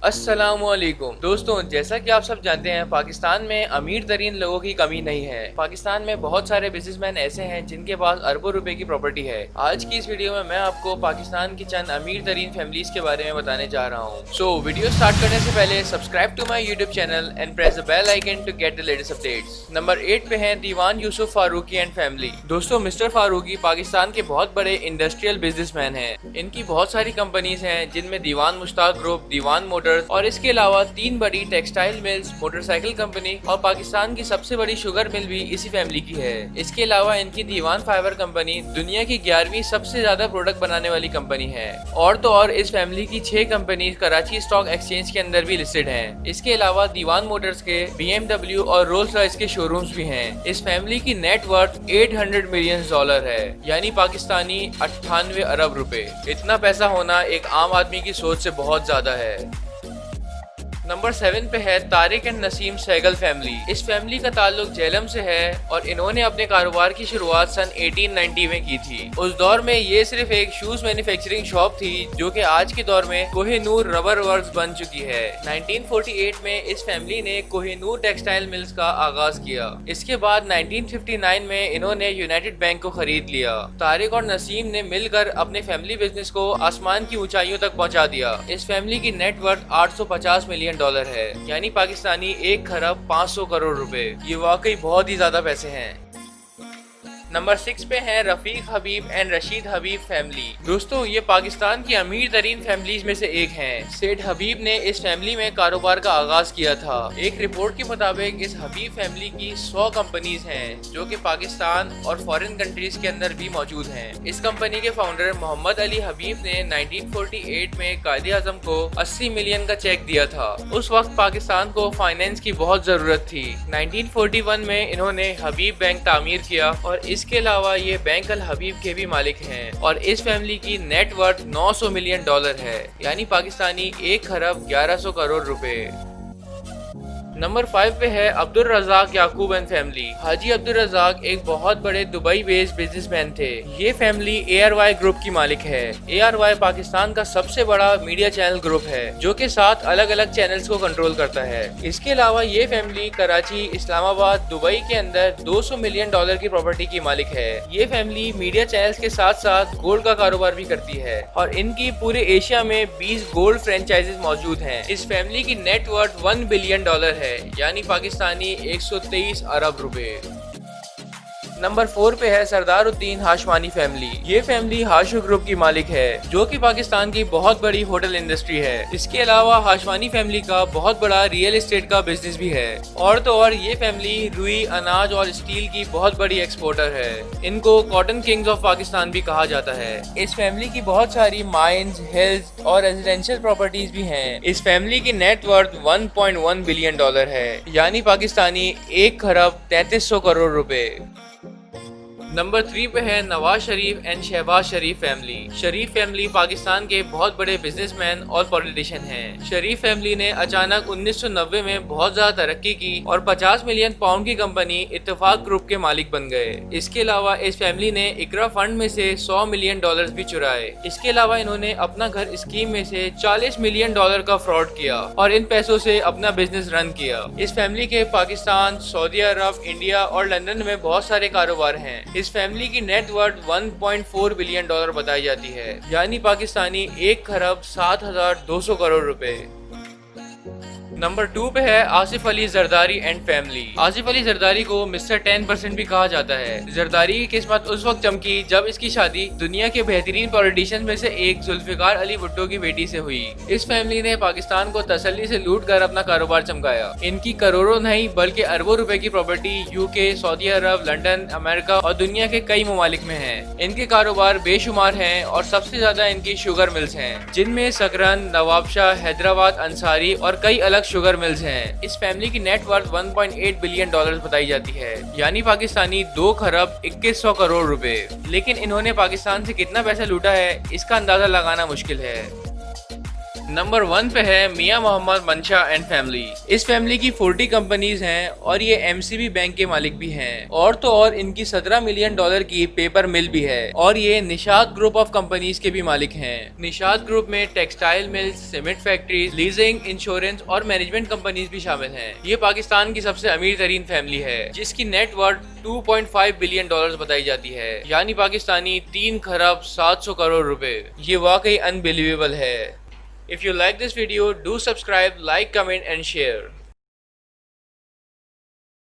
अस्सलाम वालेकुम दोस्तों, जैसा कि आप सब जानते हैं पाकिस्तान में अमीर तरीन लोगों की कमी नहीं है। पाकिस्तान में बहुत सारे बिजनेसमैन ऐसे हैं जिनके पास अरबों रुपए की प्रॉपर्टी है। आज की इस वीडियो में मैं आपको पाकिस्तान की चंद अमीर तरीन फैमिलीज के बारे में बताने जा रहा हूँ। सो वीडियो स्टार्ट करने से पहले subscribe to my YouTube channel and press the bell icon to get the latest updates. Number 8 पे है दीवान यूसुफ फारूकी एंड फैमिली। दोस्तों, मिस्टर फारूकी पाकिस्तान के बहुत बड़े इंडस्ट्रियल बिजनेसमैन हैं। इनकी बहुत सारी कंपनीज हैं जिनमें दीवान मुश्ताक ग्रुप, दीवान मोटर्स और इसके अलावा 3 बड़ी टेक्सटाइल मिल्स, मोटरसाइकिल कंपनी और पाकिस्तान की सबसे बड़ी शुगर मिल भी इसी फैमिली की है। इसके अलावा इनकी दीवान फाइबर कंपनी दुनिया की 11वीं सबसे ज्यादा प्रोडक्ट बनाने वाली कंपनी है। और तो और इस फैमिली की 6 कंपनी कराची स्टॉक एक्सचेंज के अंदर भी लिस्टेड हैं। इसके अलावा दीवान मोटर्स के BMW और रोल्स रॉयस के शोरूम्स भी हैं। इस फैमिली की नेट वर्थ $800 मिलियन है, यानी पाकिस्तानी 98 अरब रुपए। इतना पैसा होना एक आम आदमी की सोच से बहुत ज्यादा है। नंबर 7 पे है तारिक एंड नसीम सहगल फैमिली। इस फैमिली का ताल्लुक झेलम से है और इन्होंने अपने कारोबार की शुरुआत सन 1890 में की थी। उस दौर में ये सिर्फ एक शूज मैन्युफैक्चरिंग शॉप थी, जो कि आज के दौर में कोहिनूर रबर वर्क्स बन चुकी है। 1948 में इस फैमिली ने कोहिनूर टेक्सटाइल मिल्स का आगाज किया। इसके बाद 1959 में इन्होंने यूनाइटेड बैंक को खरीद लिया। तारिक और नसीम ने मिलकर अपने फैमिली बिजनेस को आसमान की ऊंचाइयों तक पहुंचा दिया। इस फैमिली की नेट वर्थ $850 मिलियन है, यानी पाकिस्तानी 1 खरब 500 करोड़ रुपए। ये वाकई बहुत ही ज्यादा पैसे हैं। नंबर 6 पे है रफीक हबीब एंड रशीद हबीब फैमिली। दोस्तों, ये पाकिस्तान की अमीर तरीन फैमिलीज में से एक हैं। सेठ हबीब ने इस फैमिली में कारोबार का आगाज किया था। एक रिपोर्ट के मुताबिक इस हबीब फैमिली की 100 कंपनीज हैं, जो कि पाकिस्तान और फॉरेन कंट्रीज के अंदर भी मौजूद हैं। इस कंपनी के फाउंडर मोहम्मद अली हबीब ने 1948 में कायदे आजम को 80 मिलियन का चेक दिया था। उस वक्त पाकिस्तान को फाइनेंस की बहुत जरूरत थी। 1941 में इन्होंने हबीब बैंक तामीर किया और इसके अलावा ये बैंक अल हबीब के भी मालिक हैं। और इस फैमिली की नेट वर्थ $900 मिलियन है, यानी पाकिस्तानी 1 खरब 1100 करोड़ रुपए। नंबर 5 पे है अब्दुल रज़ाक याकूब एंड फैमिली। हाजी अब्दुल रज़ाक एक बहुत बड़े दुबई बेस्ड बिजनेसमैन थे। ये फैमिली ARY ग्रुप की मालिक है। ARY पाकिस्तान का सबसे बड़ा मीडिया चैनल ग्रुप है, जो कि 7 अलग अलग चैनल्स को कंट्रोल करता है। इसके अलावा ये फैमिली कराची, इस्लामाबाद, दुबई के अंदर $200 मिलियन की प्रॉपर्टी की मालिक है। ये फैमिली मीडिया चैनल्स के साथ साथ गोल्ड का कारोबार भी करती है और इनकी पूरे एशिया में 20 गोल्ड फ्रेंचाइजेस मौजूद हैं। इस फैमिली की नेट वर्थ $1 बिलियन है, यानी पाकिस्तानी 123 अरब रुपए। नंबर 4 पे है सरदारुद्दीन हाशमानी फैमिली। ये फैमिली हाशु ग्रुप की मालिक है, जो कि पाकिस्तान की बहुत बड़ी होटल इंडस्ट्री है। इसके अलावा हाशमानी फैमिली का बहुत बड़ा रियल एस्टेट का बिजनेस भी है। और तो और ये फैमिली रुई, अनाज और स्टील की बहुत बड़ी एक्सपोर्टर है। इनको कॉटन किंग्स ऑफ पाकिस्तान भी कहा जाता है। इस फैमिली की बहुत सारी माइंस, हिल्स और रेजिडेंशियल प्रॉपर्टीज भी हैं। इस फैमिली की नेट वर्थ $1.1 बिलियन है, यानी पाकिस्तानी 1 खरब 3300 करोड़ रुपए। नंबर 3 पे है Nawaz Sharif and Shahbaz Sharif family. Sharif family Pakistan के बहुत बड़े बिजनेसमैन और पॉलिटिशियन हैं। शरीफ फैमिली ने अचानक 1990 में बहुत ज्यादा तरक्की की और 50 मिलियन पाउंड की कंपनी इत्तेफाक ग्रुप के मालिक बन गए। इसके अलावा इस फैमिली ने इकरा फंड में से $100 मिलियन भी चुराए। इसके अलावा इन्होंने अपना घर स्कीम में से $40 मिलियन का फ्रॉड किया और इन पैसों से अपना बिजनेस रन किया। इस फैमिली के पाकिस्तान, सऊदी अरब, इंडिया और लंदन में बहुत सारे कारोबार हैं। इस फैमिली की नेट वर्थ $1.4 बिलियन बताई जाती है, यानी पाकिस्तानी 1 खरब 7,200 करोड़ रुपए। नंबर 2 पे है आसिफ अली जरदारी एंड फैमिली। आसिफ अली जरदारी को मिस्टर 10% भी कहा जाता है। जरदारी की किस्मत उस वक्त चमकी जब इसकी शादी दुनिया के बेहतरीन पॉलिटिशियन में से एक जुल्फिकार अली भुट्टो की बेटी से हुई। इस फैमिली ने पाकिस्तान को तसल्ली से लूट कर अपना कारोबार चमकाया। इनकी करोड़ों नहीं बल्कि अरबों रुपए की प्रॉपर्टी UK, सऊदी अरब, लंदन, अमेरिका और दुनिया के कई ममालिक में है। इनके कारोबार बेशुमार हैं और सबसे ज्यादा इनकी शुगर मिल्स हैं, जिनमें सकरन, नवाबशाह, हैदराबाद, अंसारी और कई अलग शुगर मिल्स हैं। इस फैमिली की नेट वर्थ $1.8 बिलियन बताई जाती है, यानी पाकिस्तानी 2 खरब 2100 करोड़ रुपए। लेकिन इन्होंने पाकिस्तान से कितना पैसा लूटा है, इसका अंदाजा लगाना मुश्किल है। नंबर 1 पे है मियां मोहम्मद मंशा एंड फैमिली। इस फैमिली की 40 कंपनीज हैं और ये एमसीबी बैंक के मालिक भी हैं, और तो और इनकी $17 मिलियन की पेपर मिल भी है, और ये निशात ग्रुप ऑफ कंपनीज के भी मालिक हैं। निशात ग्रुप में textile mills, cement factories, leasing, insurance और मैनेजमेंट कंपनीज भी शामिल हैं। ये पाकिस्तान की सबसे अमीर तरीन फैमिली है, जिसकी नेटवर्थ $2.5 बिलियन बताई जाती है, यानी पाकिस्तानी 3 खरब 700 करोड़ रुपए। ये वाकई अनबिलीवेबल है। If you like this video, do subscribe, like, comment and share.